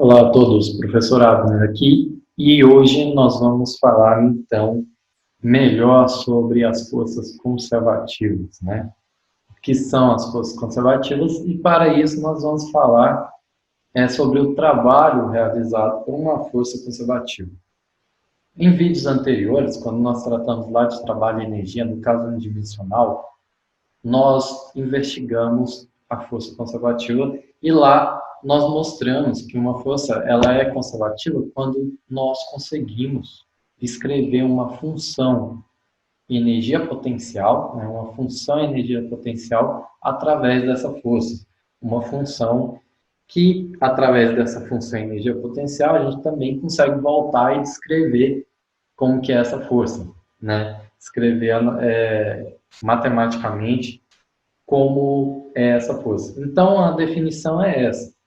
Olá a todos, professor Abner aqui, e hoje nós vamos falar então melhor sobre as forças conservativas, né? O que são as forças conservativas? E para isso nós vamos falar sobre o trabalho realizado por uma força conservativa. Em vídeos anteriores, quando nós tratamos lá de trabalho e energia, no caso unidimensional, nós investigamos a força conservativa e lá nós mostramos que uma força ela é conservativa quando nós conseguimos escrever uma função energia potencial, né, uma função energia potencial através dessa força. Uma função que, através dessa função energia potencial, a gente também consegue voltar e descrever como que é essa força, né? Escrever matematicamente como é essa força. Então, a definição é essa.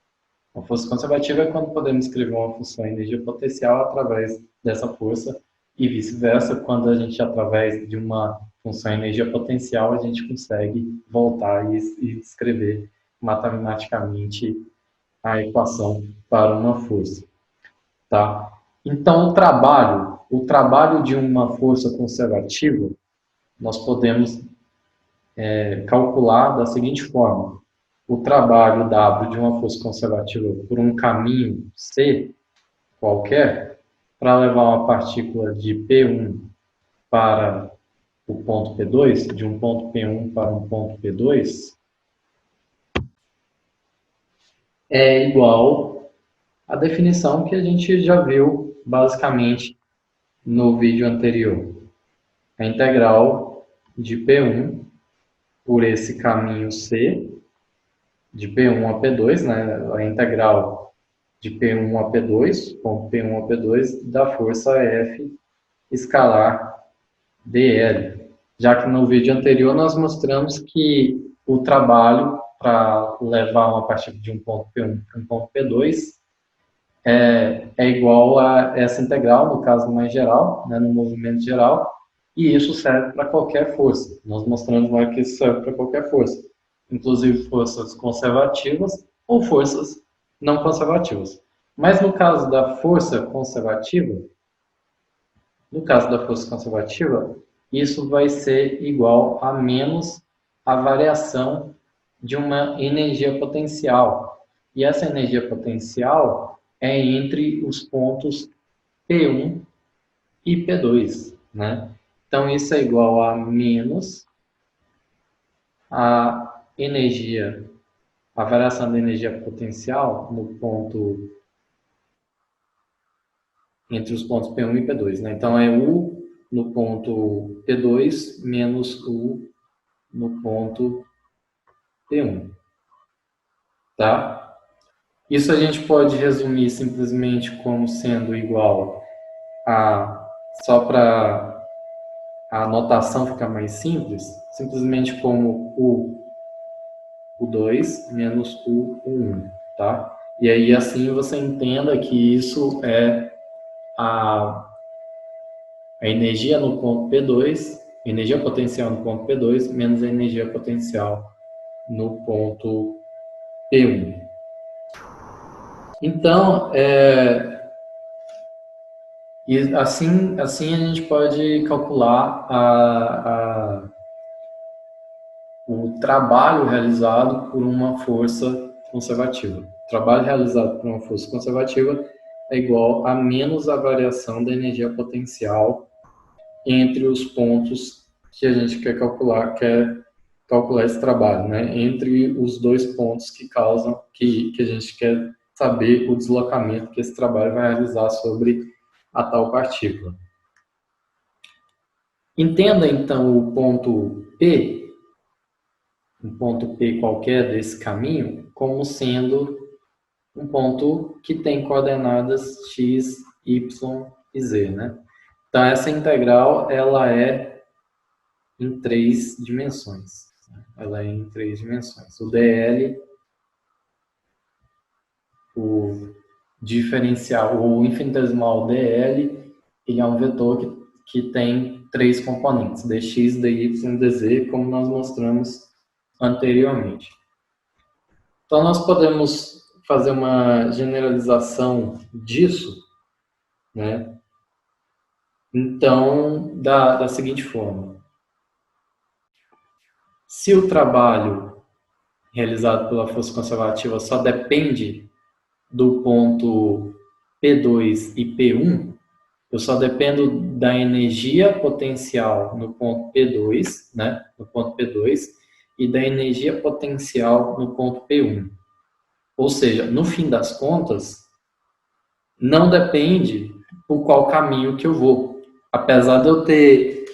A força conservativa é quando podemos escrever uma função energia potencial através dessa força e vice-versa, quando a gente, através de uma função energia potencial, a gente consegue voltar e escrever matematicamente a equação para uma força. Tá? Então, o trabalho de uma força conservativa, nós podemos calcular da seguinte forma: o trabalho W de uma força conservativa por um caminho C qualquer, para levar uma partícula de P1 para o ponto P2, de um ponto P1 para um ponto P2, é igual à definição que a gente já viu basicamente no vídeo anterior. A integral de P1 por esse caminho C, de P1 a P2, né, a integral de P1 a P2, ponto P1 a P2, da força F escalar dl. Já que no vídeo anterior nós mostramos que o trabalho para levar uma partícula de um ponto P1 para um ponto P2 é igual a essa integral, no caso mais geral, né, no movimento geral, e isso serve para qualquer força. Nós mostramos lá que isso serve para qualquer força, inclusive forças conservativas ou forças não conservativas. Mas no caso da força conservativa, isso vai ser igual a menos a variação de uma energia potencial. E essa energia potencial é entre os pontos P1 e P2, né? Então, isso é igual a menos a energia, a variação da energia potencial no ponto, entre os pontos P1 e P2, né? Então, é U no ponto P2 menos U no ponto P1, tá? Isso a gente pode resumir simplesmente como sendo igual a, só para a notação ficar mais simples, simplesmente como U2 menos U1, tá? E aí assim você entenda que isso é a energia no ponto P2, energia potencial no ponto P2 menos a energia potencial no ponto P1. Então, e assim a gente pode calcular o trabalho realizado por uma força conservativa. O trabalho realizado por uma força conservativa é igual a menos a variação da energia potencial entre os pontos que a gente quer calcular esse trabalho, né? Entre os dois pontos que causam, que a gente quer saber o deslocamento que esse trabalho vai realizar sobre a tal partícula. Entenda, então, o ponto P, um ponto P qualquer desse caminho, como sendo um ponto que tem coordenadas x, y e z, né? Então, essa integral, ela é em 3 dimensões. Ela é em 3 dimensões. O dl, o diferencial, o infinitesimal dl, ele é um vetor que tem 3 componentes, dx, dy e dz, como nós mostramos anteriormente. Então, nós podemos fazer uma generalização disso, né? Então, da seguinte forma. Se o trabalho realizado pela força conservativa só depende do ponto P2 e P1, eu só dependo da energia potencial no ponto P2, né, no ponto P2, e da energia potencial no ponto P1. Ou seja, no fim das contas, não depende por qual caminho que eu vou. Apesar de eu ter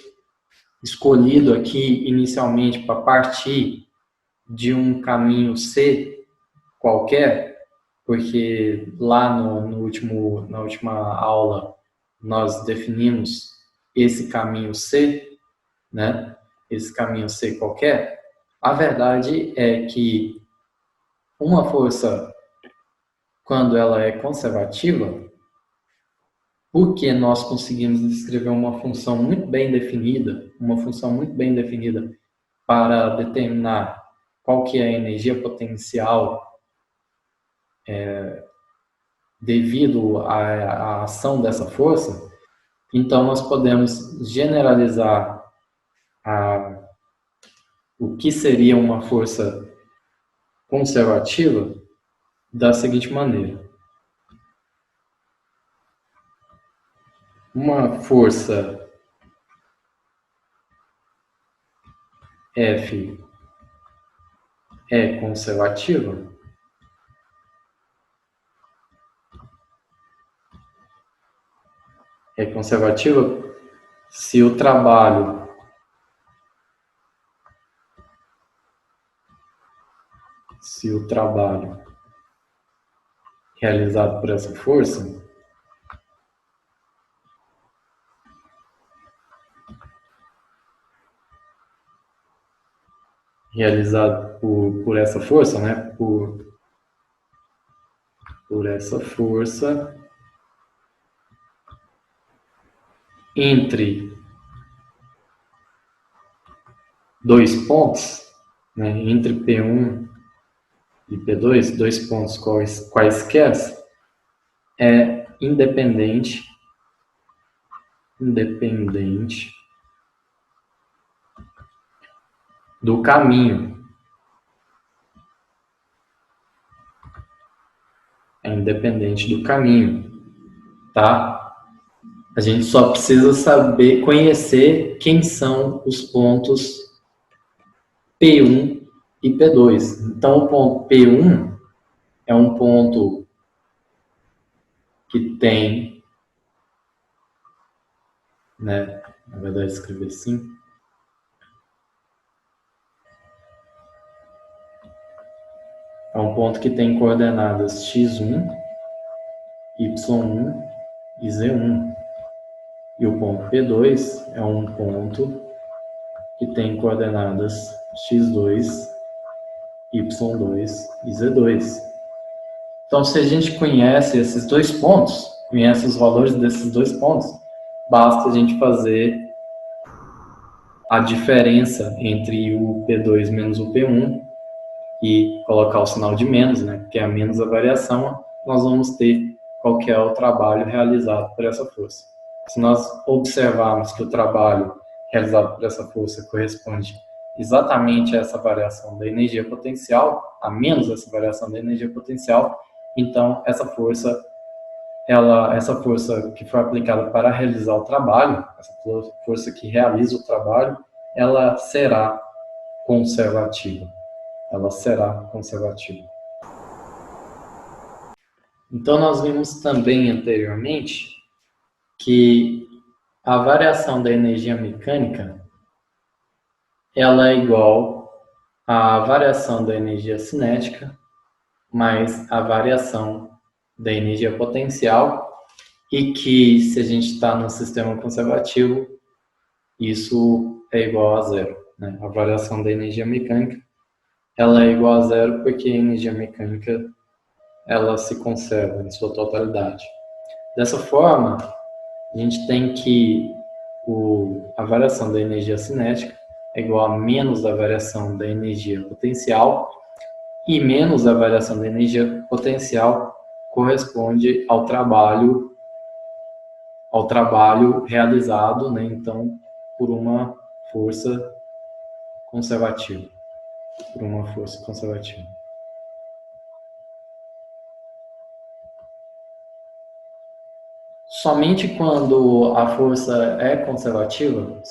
escolhido aqui inicialmente para partir de um caminho C qualquer, porque lá na última aula nós definimos esse caminho C, né? Esse caminho C qualquer. A verdade é que uma força, quando ela é conservativa, porque nós conseguimos descrever uma função muito bem definida, para determinar qual que é a energia potencial devido à ação dessa força, então nós podemos generalizar o que seria uma força conservativa da seguinte maneira. Uma força F é conservativa se o trabalho realizado por essa força né, por essa força entre dois pontos, né, entre P1 e P2, dois pontos quaisquer, é independente do caminho. É independente do caminho, tá? A gente só precisa saber, conhecer quem são os pontos P1 e P2. Então, o ponto P1 é um ponto que tem, né? Na verdade, escrever assim. É um ponto que tem coordenadas x1, y1 e z1. E o ponto P2 é um ponto que tem coordenadas x2, y2 e z2. Então, se a gente conhece esses dois pontos, conhece os valores desses dois pontos, basta a gente fazer a diferença entre o P2 menos o P1 e colocar o sinal de menos, né? Porque a menos a variação, nós vamos ter qual que é o trabalho realizado por essa força. Se nós observarmos que o trabalho realizado por essa força corresponde exatamente a essa variação da energia potencial, a menos essa variação da energia potencial, então essa força que foi aplicada para realizar o trabalho, essa força que realiza o trabalho, ela será conservativa. Então, nós vimos também anteriormente que a variação da energia mecânica ela é igual à variação da energia cinética mais a variação da energia potencial e que, se a gente está no sistema conservativo, isso é igual a zero, né? A variação da energia mecânica ela é igual a zero porque a energia mecânica ela se conserva em sua totalidade. Dessa forma, a gente tem que a variação da energia cinética é igual a menos a variação da energia potencial e menos a variação da energia potencial corresponde ao trabalho realizado, né, então, por uma força conservativa. Somente quando a força é conservativa,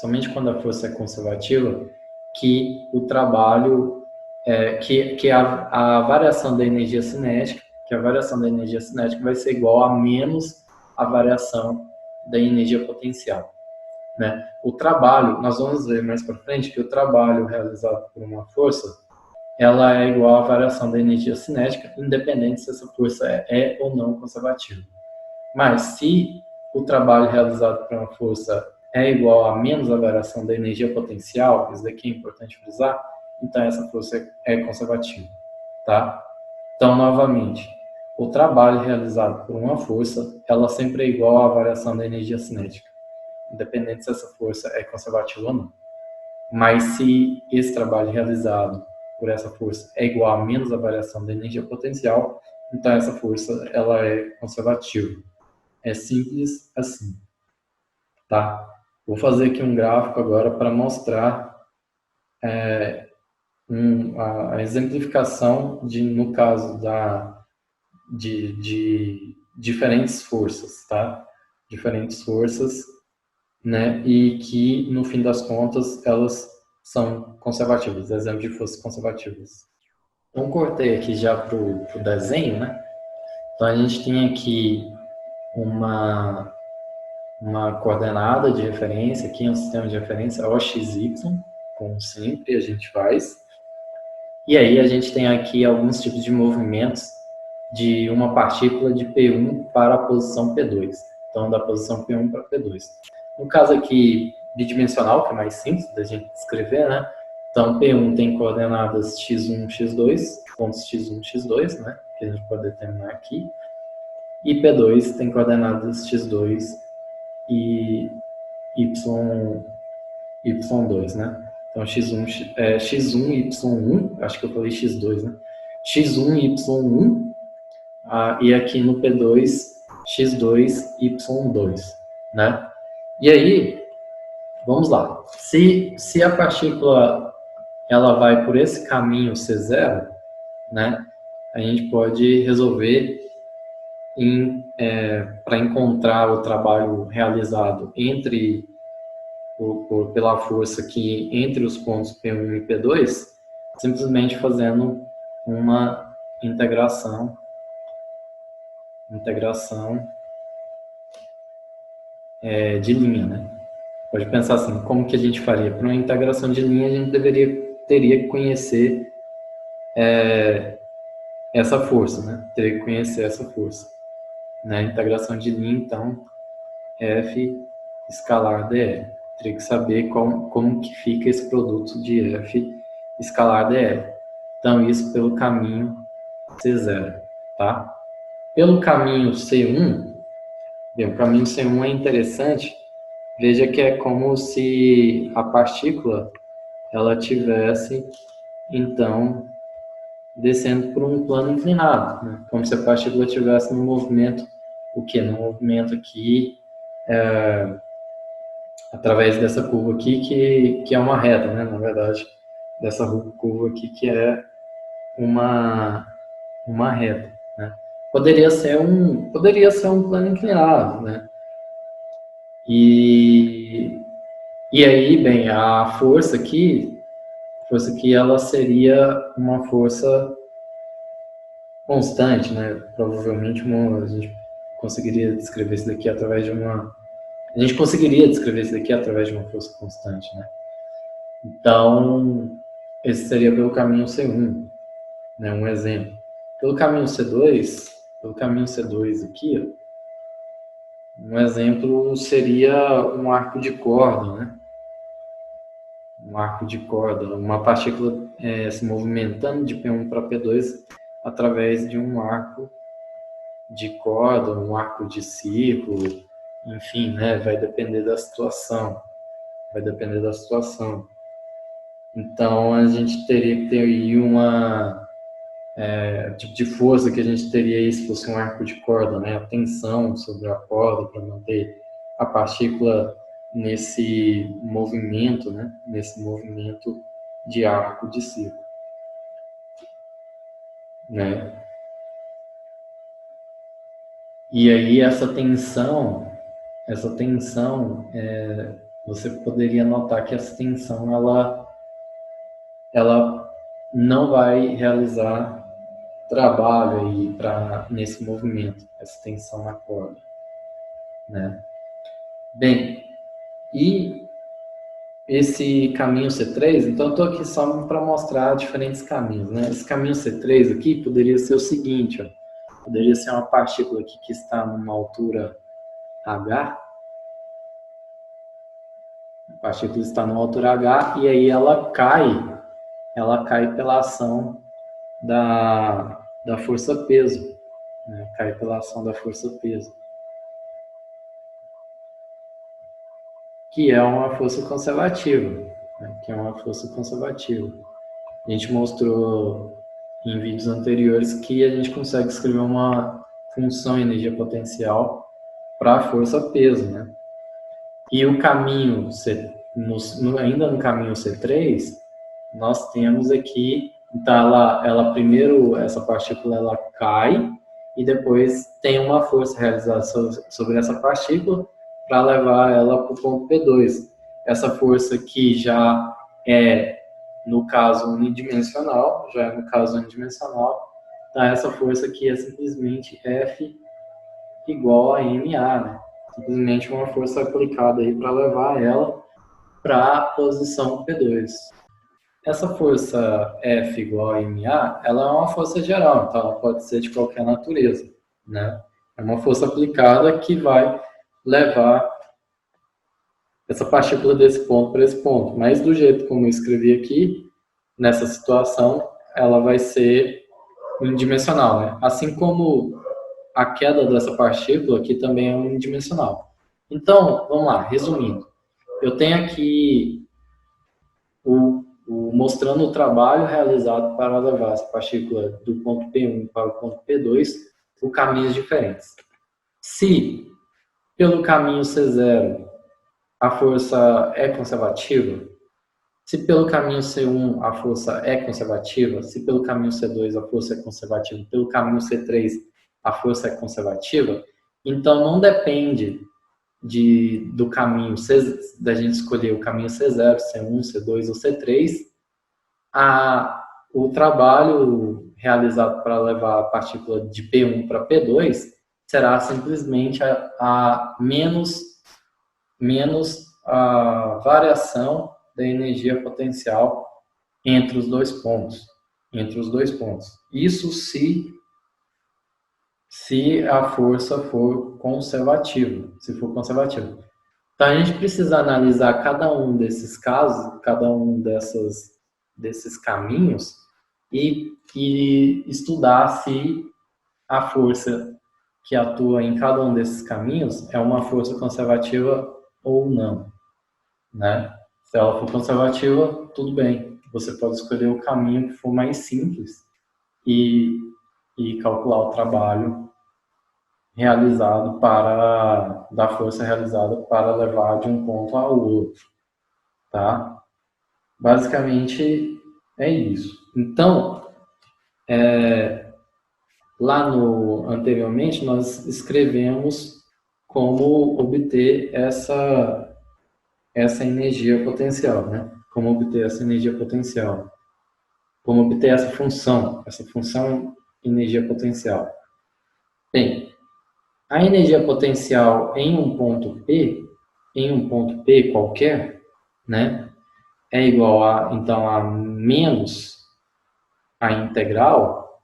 que o trabalho, que a variação da energia cinética, vai ser igual a menos a variação da energia potencial, né? O trabalho, nós vamos ver mais para frente que o trabalho realizado por uma força, ela é igual à variação da energia cinética, independente se essa força é ou não conservativa. Mas se o trabalho realizado por uma força é igual a menos a variação da energia potencial, isso daqui é importante frisar, então essa força é conservativa, tá? Então, novamente, o trabalho realizado por uma força, ela sempre é igual à variação da energia cinética, independente se essa força é conservativa ou não. Mas se esse trabalho realizado por essa força é igual a menos a variação da energia potencial, então essa força ela é conservativa. É simples assim, tá? Vou fazer aqui um gráfico agora para mostrar a exemplificação no caso de diferentes forças, tá? Diferentes forças, né? E que, no fim das contas, elas são conservativas, exemplo de forças conservativas. Então, cortei aqui já para o desenho, né? Então, a gente tem aqui uma coordenada de referência, aqui é um sistema de referência OXY, como sempre a gente faz. E aí a gente tem aqui alguns tipos de movimentos de uma partícula de P1 para a posição P2. Então, da posição P1 para P2. No caso aqui bidimensional, que é mais simples da gente escrever, né? Então, P1 tem coordenadas x1, x2, pontos x1, x2, né? Que a gente pode determinar aqui. E P2 tem coordenadas x2 e y2, né? Então, x1, y1, acho que eu falei x2, né? x1, y1, e aqui no P2, x2, y2, né? E aí, vamos lá. Se a partícula ela vai por esse caminho C0, né? A gente pode resolver para encontrar o trabalho realizado pela força aqui entre os pontos P1 e P2, simplesmente fazendo uma integração de linha, né? Pode pensar assim, como que a gente faria? Para uma integração de linha, a gente teria que conhecer essa força, né? Teria que conhecer essa força. Na integração de linha, então, F escalar dl. Teria que saber como que fica esse produto de F escalar dl. Então, isso pelo caminho C0, tá? Pelo caminho C1, o caminho C1 é interessante, veja que é como se a partícula ela tivesse, então, descendo por um plano inclinado, né? Como se a partícula estivesse no movimento, no movimento aqui, através dessa curva aqui, que é uma reta, né? Na verdade, dessa curva aqui que é uma reta, né? Poderia ser um plano inclinado, né? E aí, bem, a força aqui ela seria uma força constante, né? Provavelmente a gente conseguiria descrever isso daqui através de uma força constante, né? Então, esse seria pelo caminho C1, né? Um exemplo. Pelo caminho C2 aqui, ó, um exemplo seria um arco de corda, né? Um arco de corda, uma partícula se movimentando de P1 para P2 através de um arco de corda, um arco de círculo, enfim, né? Vai depender da situação. Então, a gente teria que ter aí uma o tipo de força que a gente teria aí se fosse um arco de corda, né? A tensão sobre a corda para manter a partícula nesse movimento, né? Nesse movimento de arco de círculo, né? E aí você poderia notar que essa tensão ela não vai realizar trabalho aí nesse movimento, essa tensão na corda, né? Bem, e esse caminho C3, então eu estou aqui só para mostrar diferentes caminhos, né? Esse caminho C3 aqui poderia ser o seguinte, ó, poderia ser uma partícula aqui que está numa altura H, a partícula está numa altura H e aí ela cai pela ação da força-peso, né? Cai pela ação da força-peso, que é uma força conservativa, né? Que é uma força conservativa. A gente mostrou em vídeos anteriores que a gente consegue escrever uma função energia potencial para a força-peso, né? E o caminho, ainda no caminho C3, nós temos aqui, então ela primeiro, essa partícula ela cai e depois tem uma força realizada sobre essa partícula para levar ela para o ponto P2. Essa força aqui já é, no caso unidimensional, então essa força aqui é simplesmente F igual a MA, né? Simplesmente uma força aplicada aí para levar ela para a posição P2. Essa força F igual a MA, ela é uma força geral, então ela pode ser de qualquer natureza, né? É uma força aplicada que vai levar essa partícula desse ponto para esse ponto. Mas do jeito como eu escrevi aqui, nessa situação, ela vai ser unidimensional, né? Assim como a queda dessa partícula aqui também é unidimensional. Então, vamos lá, resumindo. Eu tenho aqui mostrando o trabalho realizado para levar essa partícula do ponto P1 para o ponto P2 por caminhos diferentes. Se pelo caminho C0 a força é conservativa, se pelo caminho C1 a força é conservativa, se pelo caminho C2 a força é conservativa, pelo caminho C3 a força é conservativa, então não depende do caminho da gente escolher o caminho C0, C1, C2 ou C3, o trabalho realizado para levar a partícula de P1 para P2 será simplesmente a menos a variação da energia potencial entre os dois pontos. Isso se a força for conservativa, Então, a gente precisa analisar cada um desses casos, cada um desses caminhos e estudar se a força que atua em cada um desses caminhos é uma força conservativa ou não, né? Se ela for conservativa, tudo bem. Você pode escolher o caminho que for mais simples e calcular o trabalho da força realizada para levar de um ponto ao outro, tá? Basicamente é isso. Então, anteriormente nós escrevemos como obter essa energia potencial, né? Como obter essa energia potencial, como obter essa função energia potencial. Bem, a energia potencial em um ponto P qualquer, né, é igual então, a menos a integral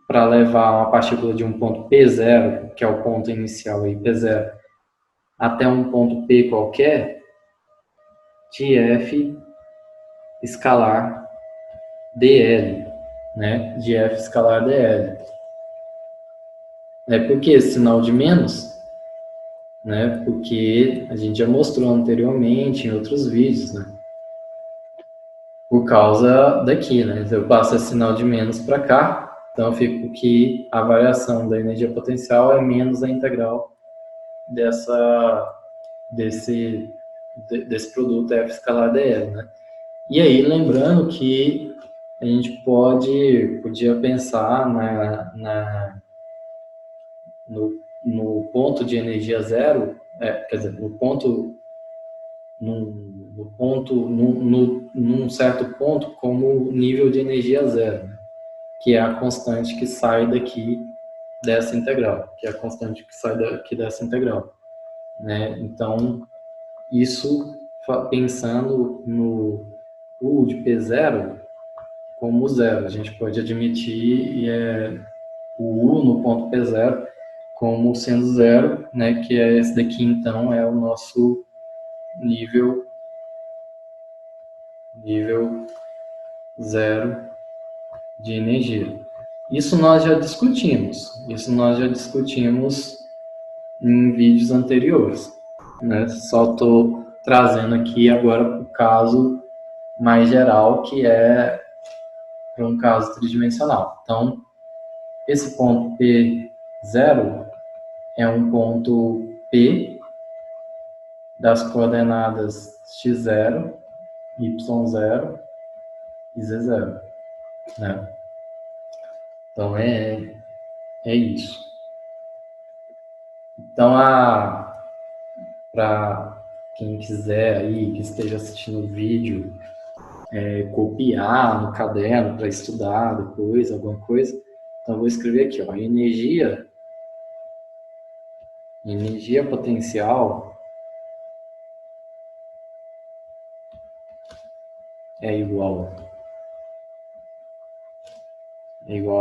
para levar uma partícula de um ponto P0, que é o ponto inicial aí, P0, até um ponto P qualquer, de F escalar dl, né, de F escalar dl. Por que esse sinal de menos? Né? Porque a gente já mostrou anteriormente em outros vídeos, né? Por causa daqui, né? Eu passo esse sinal de menos para cá, então eu fico que a variação da energia potencial é menos a integral desse produto F escalar dl, né? E aí, lembrando que a gente podia pensar no ponto de energia zero, quer dizer, num certo ponto como nível de energia zero, né? Que é a constante que sai daqui dessa integral, que é a constante que sai daqui dessa integral, né? Então, isso pensando no U de P0 como zero. A gente pode admitir o U no ponto P0 como sendo zero, né? Que é esse daqui, então, é o nosso nível zero de energia. Isso nós já discutimos em vídeos anteriores, né? Só estou trazendo aqui agora para o caso mais geral, que é para um caso tridimensional. Então, esse ponto P0 é um ponto P das coordenadas x0, y0 e z0, né? Então, é isso. Então, para quem quiser aí, que esteja assistindo o vídeo, copiar no caderno para estudar depois, alguma coisa, então eu vou escrever aqui, ó, energia potencial é igual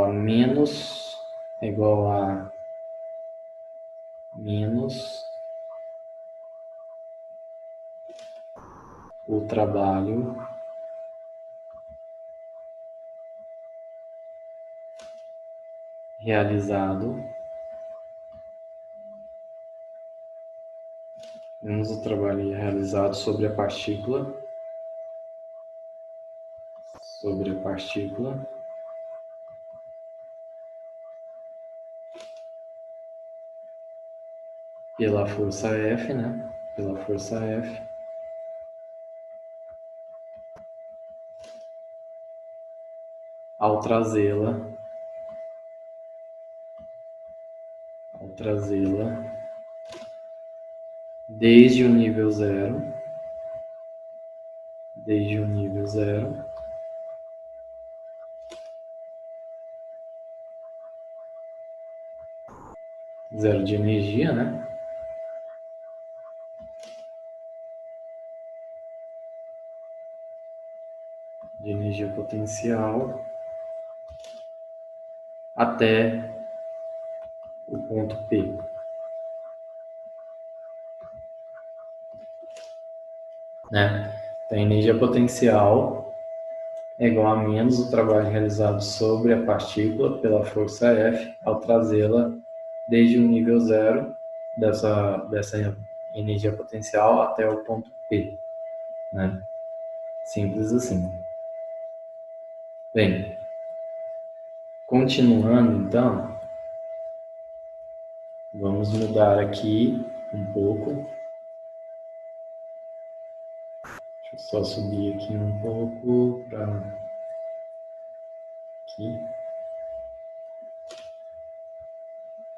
a menos o trabalho realizado sobre a partícula pela força F, né? Pela força F ao trazê-la desde o nível zero de energia, né? De energia potencial até o ponto P. Né? Então, a energia potencial é igual a menos o trabalho realizado sobre a partícula pela força F ao trazê-la desde o nível zero dessa energia potencial até o ponto P. Né? Simples assim. Bem, continuando então, vamos mudar aqui um pouco. Deixa eu só subir aqui um pouco para aqui.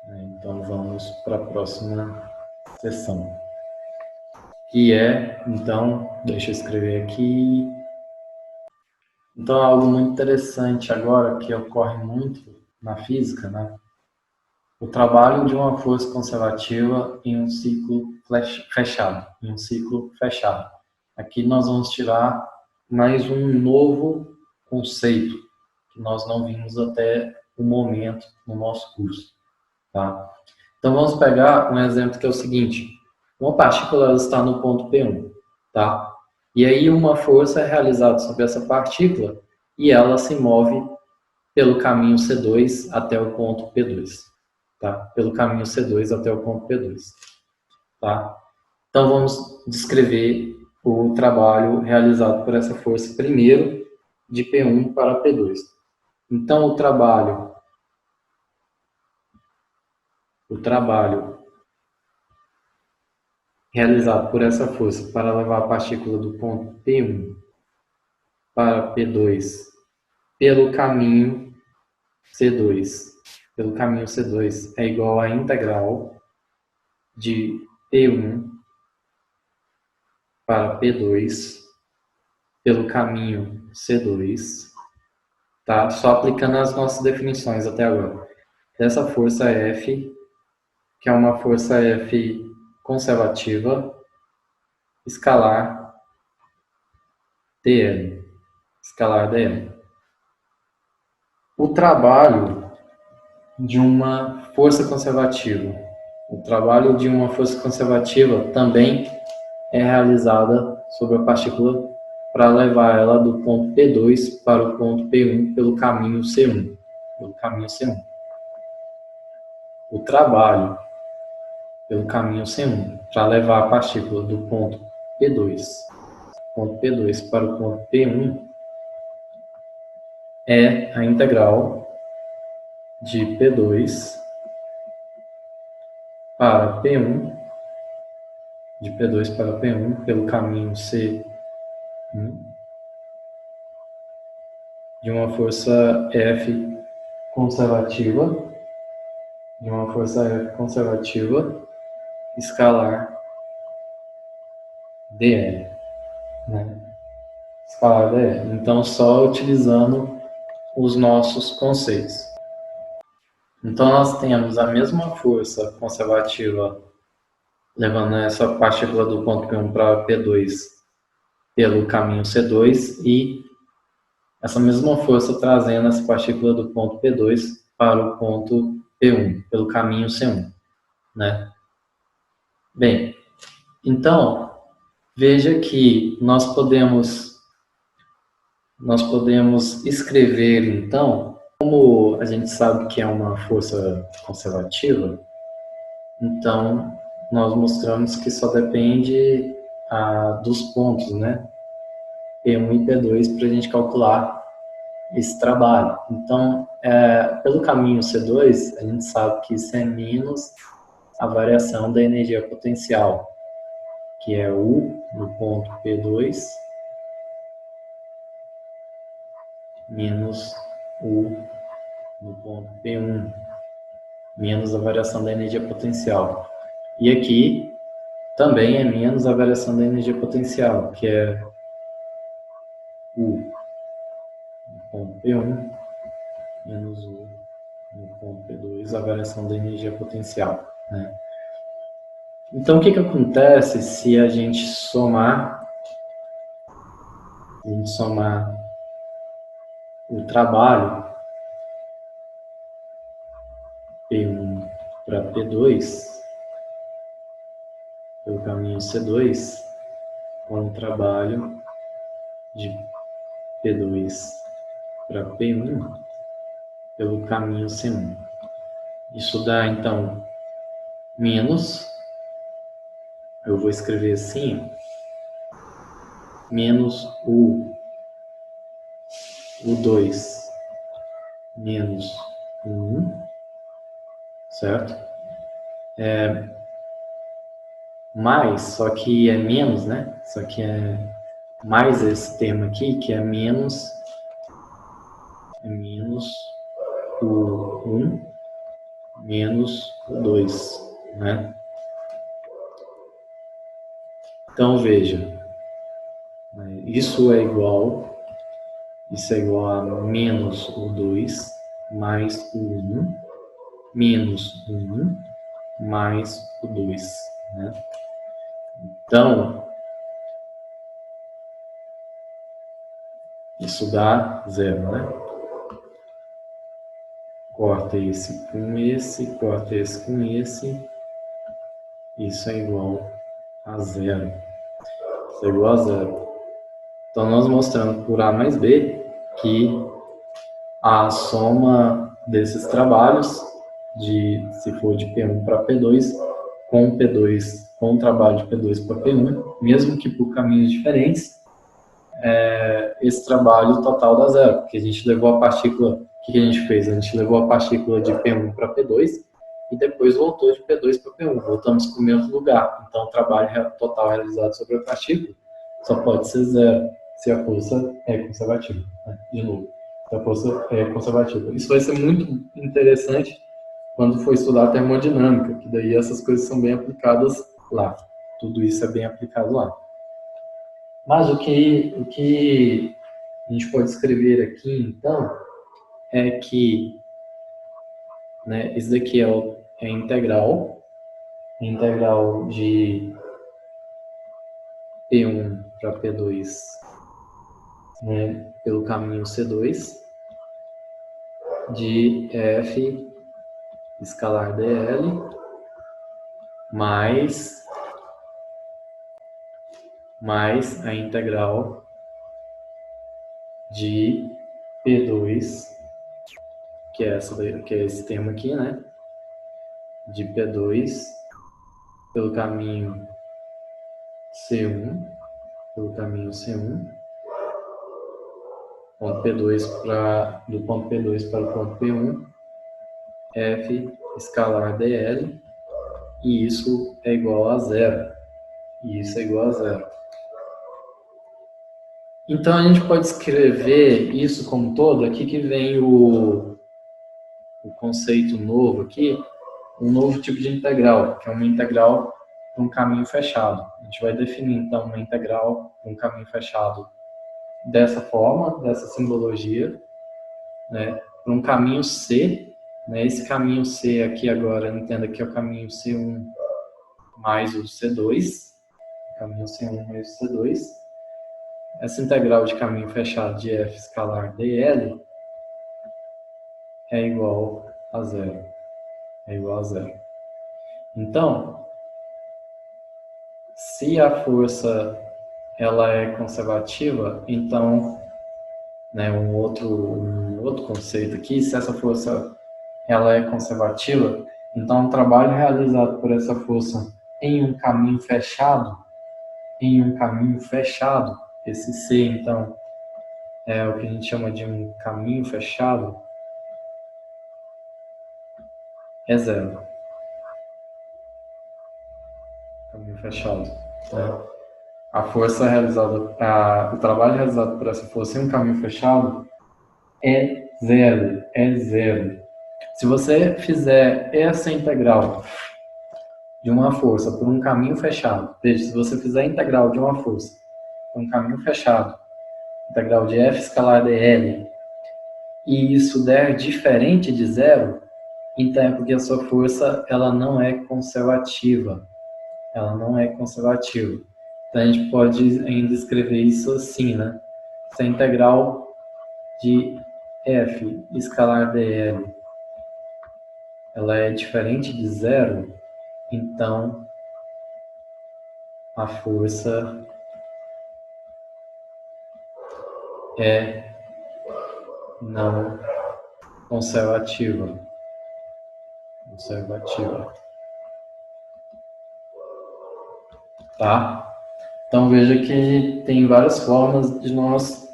Então vamos para a próxima sessão. Que é, então, deixa eu escrever aqui. Então, algo muito interessante agora, que ocorre muito na física, né? O trabalho de uma força conservativa em um ciclo fechado. Aqui nós vamos tirar mais um novo conceito que nós não vimos até o momento no nosso curso, tá? Então, vamos pegar um exemplo que é o seguinte. Uma partícula está no ponto P1, tá? E aí uma força é realizada sobre essa partícula e ela se move pelo caminho C2 até o ponto P2, tá? Pelo caminho C2 até o ponto P2, tá? Então vamos descrever o trabalho realizado por essa força primeiro de P1 para P2. Então, o trabalho realizado por essa força para levar a partícula do ponto P1 para P2 pelo caminho C2, é igual à integral de P1 para P2 pelo caminho C2, tá? Só aplicando as nossas definições até agora. Dessa força F, que é uma força F conservativa, escalar dl. O trabalho de uma força conservativa. Também é realizada sobre a partícula para levar ela do ponto P2 para o ponto P1 pelo caminho C1. O trabalho pelo caminho C1 para levar a partícula do ponto P2 para o ponto P1 é a integral de P2 para P1, pelo caminho C1, de uma força F conservativa, escalar dl, né? Então, só utilizando os nossos conceitos. Então, nós temos a mesma força conservativa levando essa partícula do ponto P1 para P2 pelo caminho C2 e essa mesma força trazendo essa partícula do ponto P2 para o ponto P1 pelo caminho C1, né? Bem, então, veja que nós podemos escrever, então, como a gente sabe que é uma força conservativa, então nós mostramos que só depende dos pontos, né? P1 e P2 para a gente calcular esse trabalho. Então, pelo caminho C2, a gente sabe que isso é menos a variação da energia potencial, que é U no ponto P2 menos U no ponto P1, menos a variação da energia potencial. E aqui também é menos a variação da energia potencial, que é U no ponto P1 menos U no ponto P2, a variação da energia potencial, né? Então, o que acontece se a gente somar o trabalho P1 para P2 pelo caminho C2 com o trabalho de P2 para P1 pelo caminho C1. Isso dá, então, menos, eu vou escrever assim, menos U2 menos U1, certo? Mais, só que é menos, né? Só que é mais esse termo aqui, que é menos U1 menos U2, né? Então, veja, isso é igual a menos U2 mais U1 menos U1 mais U2, né? Então, isso dá zero, né? Corta esse com esse, corta esse com esse, isso é igual a zero. Então, nós mostramos por A mais B que a soma desses trabalhos, se for de P1 para P2, com o trabalho de P2 para P1, mesmo que por caminhos diferentes, esse trabalho total dá zero, porque a gente levou a partícula, o que a gente fez? A gente levou a partícula de P1 para P2 e depois voltou de P2 para P1, voltamos para o mesmo lugar. Então, o trabalho total realizado sobre a partícula só pode ser zero se a força é conservativa, né? De novo, se a força é conservativa. Isso vai ser muito interessante quando for estudar a termodinâmica, que daí essas coisas são bem aplicadas lá. Tudo isso é bem aplicado lá. Mas o que a gente pode escrever aqui, então, é que, né, isso daqui é a integral de P1 para P2, né, pelo caminho C2, de F escalar dl mais a integral de P2, que é esse termo aqui, né? De P2 pelo caminho C1, ponto P2 do ponto P2 para o ponto P1, F escalar dl, e isso é igual a zero. Então, a gente pode escrever isso como todo. Aqui que vem o conceito novo aqui, um novo tipo de integral, que é uma integral para um caminho fechado. A gente vai definir, então, uma integral para um caminho fechado dessa forma, dessa simbologia, né, para um caminho C, né, esse caminho C aqui agora, entenda que é o caminho C1 mais o C2, caminho C1 mais o C2, essa integral de caminho fechado de f escalar dl é igual a zero. Então, se a força ela é conservativa, então, né, um outro conceito aqui, se essa força ela é conservativa, então o trabalho realizado por essa força em um caminho fechado, esse C, então, é o que a gente chama de um caminho fechado, é zero. Caminho fechado, né? A força realizada, o trabalho realizado por essa força em um caminho fechado é zero. Se você fizer essa integral de uma força por um caminho fechado, veja, se você fizer a integral de uma força por um caminho fechado, integral de f escalar dl, e isso der diferente de zero, então é porque a sua força ela não é conservativa. Então a gente pode ainda escrever isso assim, né? Se a integral de f escalar dl ela é diferente de zero, então a força é não conservativa. Tá? Então veja que tem várias formas de nós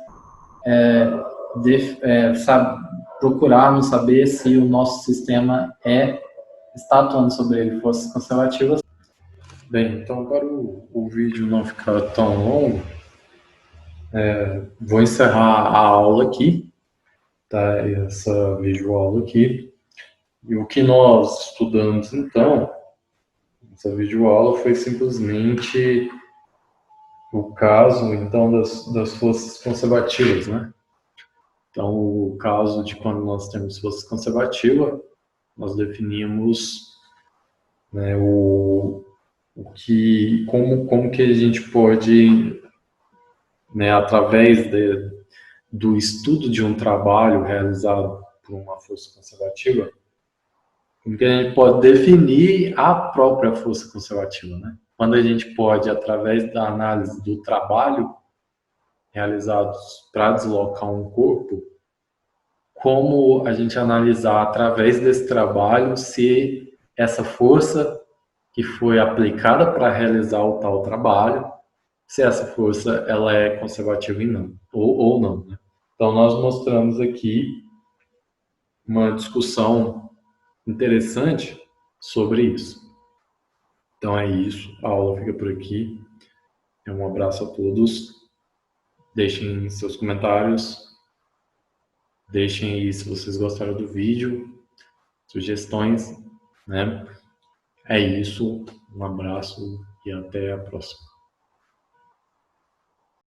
procurarmos saber se o nosso sistema está atuando sobre ele forças conservativas. Bem, então para o vídeo não ficar tão longo, vou encerrar a aula aqui, tá? Essa videoaula aqui. E o que nós estudamos então, essa videoaula foi simplesmente o caso então das forças conservativas, né? Então, o caso de quando nós temos força conservativa, nós definimos, né, como que a gente pode, né, através do estudo de um trabalho realizado por uma força conservativa, como que a gente pode definir a própria força conservativa, né? Quando a gente pode, através da análise do trabalho realizado para deslocar um corpo, como a gente analisar através desse trabalho se essa força que foi aplicada para realizar o tal trabalho, se essa força ela é conservativa ou não, né? Então nós mostramos aqui uma discussão interessante sobre isso. Então é isso, a aula fica por aqui. Um abraço a todos. Deixem seus comentários. Deixem aí se vocês gostaram do vídeo, sugestões, né? É isso, um abraço e até a próxima.